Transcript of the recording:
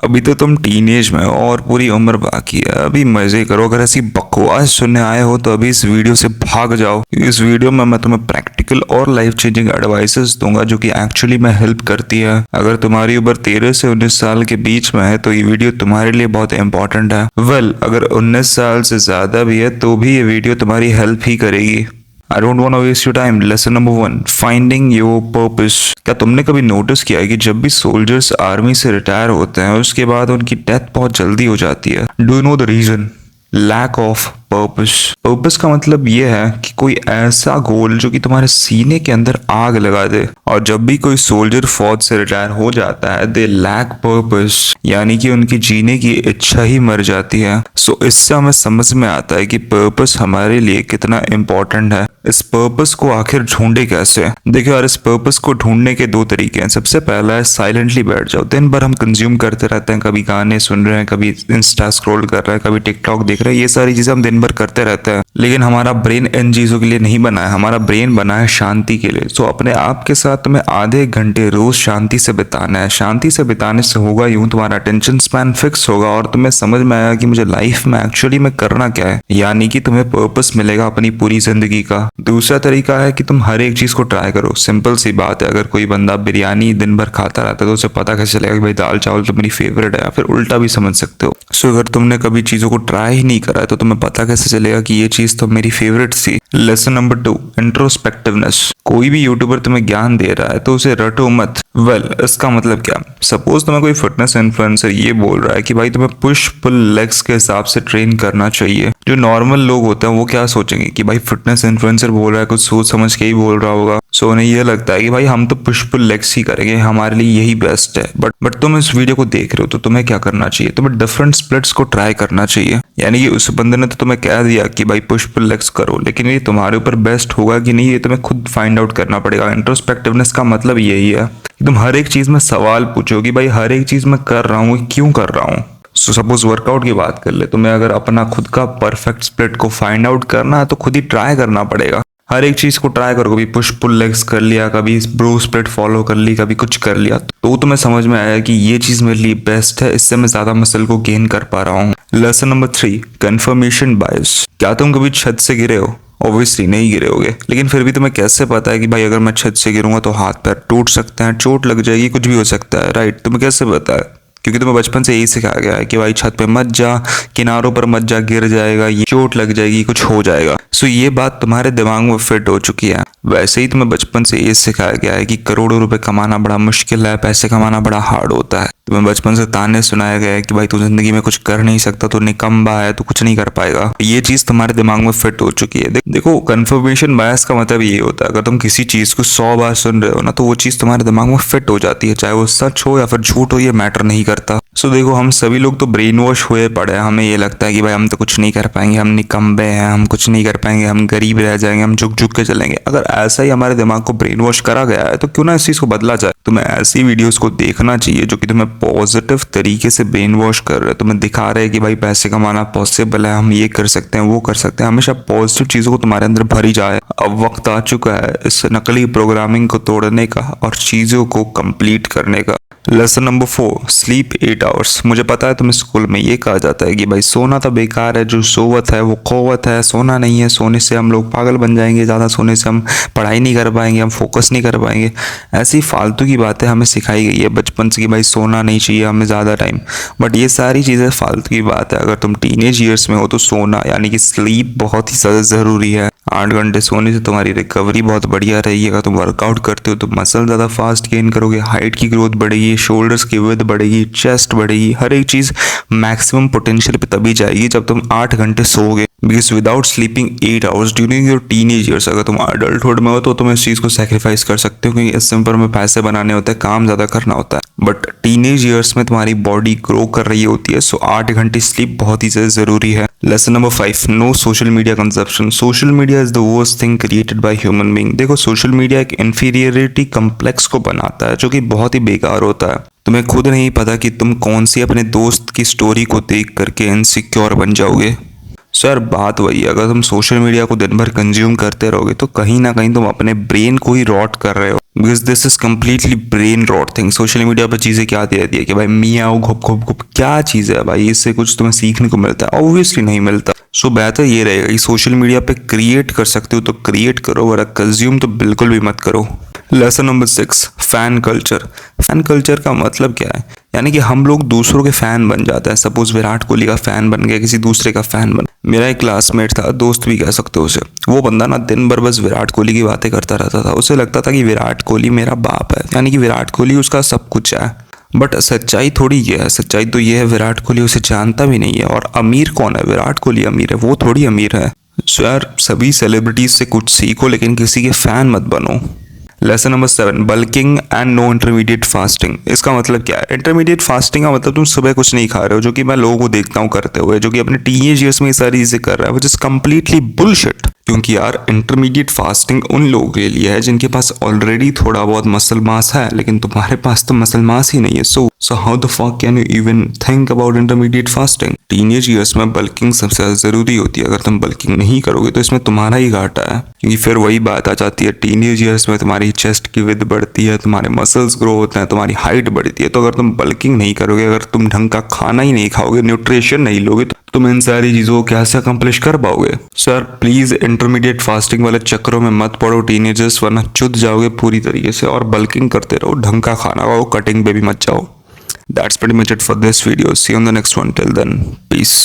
अभी तो तुम टीनेज में हो और पूरी उम्र बाकी है, अभी मजे करो। अगर ऐसी बकवास सुनने आए हो तो अभी इस वीडियो से भाग जाओ। इस वीडियो में मैं तुम्हें प्रैक्टिकल और लाइफ चेंजिंग एडवाइसेस दूंगा जो कि एक्चुअली में हेल्प करती है। अगर तुम्हारी उम्र 13 से 19 साल के बीच में है तो ये वीडियो तुम्हारे लिए बहुत इंपॉर्टेंट है। अगर 19 साल से ज्यादा भी है तो भी ये वीडियो तुम्हारी हेल्प ही करेगी। I don't want to waste your time. Lesson number 1, finding your purpose. क्या तुमने कभी नोटिस किया है कि जब भी सोल्जर्स आर्मी से रिटायर होते हैं उसके बाद उनकी डेथ बहुत जल्दी हो जाती है? Do you know the reason? Lack of purpose. Purpose का मतलब यह है कि कोई ऐसा गोल जो कि तुम्हारे सीने के अंदर आग लगा दे। और जब भी कोई सोल्जर फौज से रिटायर हो जाता है दे लैक पर्पस, यानी कि उनकी जीने की इच्छा ही मर जाती है। सो इससे हमें समझ में आता है कि पर्पस हमारे लिए कितना इम्पोर्टेंट है। इस पर्पस को आखिर ढूंढे कैसे? देखिए यार, इस पर्पस को ढूंढने के दो तरीके हैं। सबसे पहला है साइलेंटली बैठ जाओ। दिन भर हम कंज्यूम करते रहते हैं, कभी गाने सुन रहे हैं, कभी इंस्टा स्क्रॉल कर रहे हैं, कभी टिकटॉक देख रहे हैं। ये सारी चीजें हम दिन भर करते रहते हैं, लेकिन हमारा ब्रेन इन चीजों के लिए नहीं बना है। हमारा ब्रेन बना है शांति के लिए। सो अपने आप के साथ तुम्हें आधे घंटे रोज शांति से बिताना है। शांति से बिताने से होगा यूं, तुम्हारा अटेंशन स्पैन फिक्स होगा और तुम्हें समझ में आएगा कि मुझे लाइफ में एक्चुअली में करना क्या है, यानी कि तुम्हें पर्पस मिलेगा अपनी पूरी जिंदगी का। दूसरा तरीका है कि तुम हर एक चीज को ट्राई करो। सिंपल सी बात है, अगर कोई बंदा बिरयानी दिन भर खाता रहता है तो उसे पता कैसे चलेगा कि भाई दाल चावल तो मेरी फेवरेट है? फिर उल्टा भी समझ सकते हो। सो अगर तुमने कभी चीजों को ट्राई ही नहीं करा है तो तुम्हें पता कैसे चलेगा कि ये चीज तो मेरी फेवरेट थी? Lesson number 2, इंट्रोस्पेक्टिवनेस। कोई भी यूट्यूबर तुम्हें ज्ञान दे रहा है तो उसे रटो मत। इसका मतलब क्या? सपोज तुम्हें कोई फिटनेस इन्फ्लुएंसर ये बोल रहा है कि भाई तुम्हें पुश पुल लेग्स के हिसाब से ट्रेन करना चाहिए। जो नॉर्मल लोग होते हैं वो क्या सोचेंगे कि भाई फिटनेस इन्फ्लुएंसर बोल रहा है, कुछ सोच समझ के ही बोल रहा होगा। सो उन्हें ये लगता है कि भाई हम तो पुश पुल लेग्स ही करेंगे, हमारे लिए यही बेस्ट है। बट तुम इस वीडियो को देख रहे हो तो तुम्हें क्या करना चाहिए? तुम्हें डिफरेंट स्प्लिट्स को ट्राई करना चाहिए। यानी कि उस बंदे ने तो तुम्हें कह दिया कि भाई पुश पुल लेग्स करो, लेकिन ये तुम्हारे ऊपर बेस्ट होगा कि नहीं ये तुम्हें खुद फाइंड आउट करना पड़ेगा। इंट्रोस्पेक्टिवनेस का मतलब यही है कि तुम हर एक चीज में सवाल पूछो कि भाई हर एक चीज मैं कर रहा हूँ क्यों कर रहा हूँ। सपोज वर्कआउट की बात कर ले, तुम्हें अगर अपना खुद का परफेक्ट स्प्लिट को फाइंड आउट करना है तो खुद ही ट्राई करना पड़ेगा। हर एक चीज को ट्राई करो। कभी पुश पुल लेग्स कर लिया, कभी ब्रो स्प्लिट फॉलो कर ली, कभी कुछ कर लिया, तो तुम्हें समझ में आया कि ये चीज मेरे लिए बेस्ट है, इससे मैं ज्यादा मसल को गेन कर पा रहा हूँ। Lesson number 3, confirmation bias. क्या तुम कभी छत से गिरे हो? ऑब्वियसली नहीं गिरे होगे, लेकिन फिर भी तुम्हें कैसे पता है कि भाई अगर मैं छत से गिरूंगा तो हाथ पैर टूट सकते हैं, चोट लग जाएगी, कुछ भी हो सकता है, राइट? तुम्हें कैसे पता है? क्योंकि तुम्हें बचपन से यही सिखाया गया है कि भाई छत पे मत जा, किनारों पर मत जा, गिर जाएगा, ये चोट लग जाएगी, कुछ हो जाएगा। सो ये बात तुम्हारे दिमाग में फिट हो चुकी है। वैसे ही तुम्हें बचपन से ये सिखाया गया है कि करोड़ों रुपए कमाना बड़ा मुश्किल है, पैसे कमाना बड़ा हार्ड होता है। तुम्हें बचपन से ताने सुनाया गया है कि भाई तू जिंदगी में कुछ कर नहीं सकता, तू निकम्मा है, तू कुछ नहीं कर पाएगा। ये चीज तुम्हारे दिमाग में फिट हो चुकी है। देखो, कंफर्मेशन बायस का मतलब ये होता है, अगर तुम किसी चीज को 100 बार सुन रहे हो ना तो वो चीज तुम्हारे दिमाग में फिट हो जाती है, चाहे वो सच हो या फिर झूठ हो, ये मैटर नहीं करता। सो देखो, हम सभी लोग तो ब्रेन वॉश हुए पड़े हैं। हमें ये लगता है कि भाई हम तो कुछ नहीं कर पाएंगे, हम निकम्मे हैं, हम कुछ नहीं कर पाएंगे, हम गरीब रह जाएंगे, हम झुक झुक के चलेंगे। अगर ऐसा ही हमारे दिमाग को ब्रेन वॉश करा गया है तो क्यों ना इस चीज को बदला जाए। तुम्हें ऐसी वीडियोस को देखना चाहिए जो कि तुम्हें पॉजिटिव तरीके से ब्रेन वॉश कर रहे हैं, तुम्हें दिखा रहे हैं कि भाई पैसे कमाना पॉसिबल है, हम ये कर सकते हैं, वो कर सकते हैं। हमेशा पॉजिटिव चीजों को तुम्हारे अंदर भरी जाए। अब वक्त आ चुका है इस नकली प्रोग्रामिंग को तोड़ने का और चीजों को कंप्लीट करने का। Lesson number 4, sleep 8 hours. मुझे पता है तुम्हें स्कूल में ये कहा जाता है कि भाई सोना तो बेकार है, जो सोवत है वो खोवत है, सोना नहीं है, सोने से हम लोग पागल बन जाएंगे, ज़्यादा सोने से हम पढ़ाई नहीं कर पाएंगे, हम फोकस नहीं कर पाएंगे। ऐसी फालतू की बातें हमें सिखाई गई है बचपन से कि भाई सोना नहीं चाहिए हमें ज़्यादा टाइम। बट ये सारी चीज़ें फालतू की बात है। अगर तुम टीनेज ईयर्स में हो तो सोना यानी कि स्लीप बहुत ही ज़्यादा ज़रूरी है। 8 घंटे सोने से तुम्हारी रिकवरी बहुत बढ़िया रहेगी। अगर तुम वर्कआउट करते हो तो मसल ज़्यादा फास्ट गेन करोगे, हाइट की ग्रोथ बढ़ेगी, शोल्डर्स की विड्थ बढ़ेगी, चेस्ट बढ़ेगी, हर एक चीज़ मैक्सिमम पोटेंशियल पे तभी जाएगी जब तुम 8 घंटे सोओगे। Because without sleeping 8 hours during your teenage years, अगर तुम अडल्टहुड में हो तो तुम इस चीज़ को सेक्रीफाइस कर सकते हो, क्योंकि इस उम्र में पैसे बनाने होते हैं, काम ज़्यादा करना होता है। बट टीनेज ईयर्स में तुम्हारी बॉडी ग्रो कर रही होती है, सो 8 घंटे स्लीप बहुत ही ज़्यादा ज़रूरी है। Lesson number 5, no social media consumption. Social media is the worst thing created by human being. देखो, सोशल मीडिया एक इन्फीरियरिटी कम्प्लेक्स को बनाता है जो कि बहुत ही बेकार होता है। तुम्हें खुद नहीं पता कि तुम कौन सी अपने दोस्त की स्टोरी को देख करके इनसिक्योर बन जाओगे। सर बात वही है, अगर तुम सोशल मीडिया को दिन भर कंज्यूम करते रहोगे तो कहीं ना कहीं तुम अपने ब्रेन को ही रॉट कर रहे हो। Because this is completely brain rot thing. Social media पर चीज़ें क्या आती रहती है कि भाई मियाँ घुप घुप घुप, क्या चीज़ है भाई, इससे कुछ तुम्हें सीखने को मिलता है? ऑब्वियसली नहीं मिलता। सो बेहतर ये रहेगा कि सोशल मीडिया पे क्रिएट कर सकते हो तो क्रिएट करो, वरना कंज्यूम तो बिल्कुल भी मत करो। Lesson number 6, fan culture. Fan culture का मतलब क्या है? यानी कि हम लोग दूसरों के फैन बन जाते हैं। सपोज विराट कोहली का फैन बन गया, किसी दूसरे का फैन बन। मेरा एक क्लासमेट था, दोस्त भी कह सकते हो उसे। वो बंदा ना दिन भर बस विराट कोहली की बातें करता रहता था। उसे लगता था कि विराट कोहली मेरा बाप है, यानी कि विराट कोहली उसका सब कुछ है। बट सच्चाई थोड़ी ये है। सच्चाई तो ये है विराट कोहली उसे जानता भी नहीं है। और अमीर कौन है? विराट कोहली अमीर है, वो थोड़ी अमीर है। सो यार सभी सेलिब्रिटीज से कुछ सीखो, लेकिन किसी के फैन मत बनो। Lesson number 7, bulking and no intermediate fasting. इसका मतलब क्या है? इंटरमीडिएट फास्टिंग का मतलब तुम सुबह कुछ नहीं खा रहे हो, जो कि मैं लोगों को देखता हूँ करते हुए, जो कि अपने टीनेज ईयर्स में ये सारी चीजें कर रहा है, विच इज कम्प्लीटली बुलशिट। क्योंकि यार इंटरमीडिएट फास्टिंग उन लोगों के लिए है जिनके पास ऑलरेडी थोड़ा बहुत मसल मास है, लेकिन तुम्हारे पास तो मसल मास ही नहीं है। So how the fuck can you even think about intermediate fasting? Teenage years में बल्किंग सबसे ज्यादा जरूरी होती है। अगर तुम बल्किंग नहीं करोगे तो इसमें तुम्हारा ही घाटा है, क्योंकि फिर वही बात आ जाती है। टीनेज ईयर्स में तुम्हारी चेस्ट की विड्थ बढ़ती है, तुम्हारे मसल्स ग्रो होते हैं, तुम्हारी हाइट बढ़ती है। तो अगर तुम बल्किंग नहीं करोगे, अगर तुम ढंग का खाना ही नहीं खाओगे, न्यूट्रिशन नहीं लोगे, तो तुम इन सारी चीजों को कैसे अकम्प्लिश कर पाओगे? सर प्लीज इंटरमीडिएट फास्टिंग वाले चक्करों में मत पड़ो टीनेजर्स, वरना चुद जाओगे पूरी तरीके से। और बल्किंग करते रहो, ढंग का खाना खाओ, कटिंग पे भी मत जाओ। That's pretty much it for this video. See you on the next one. Till then, peace.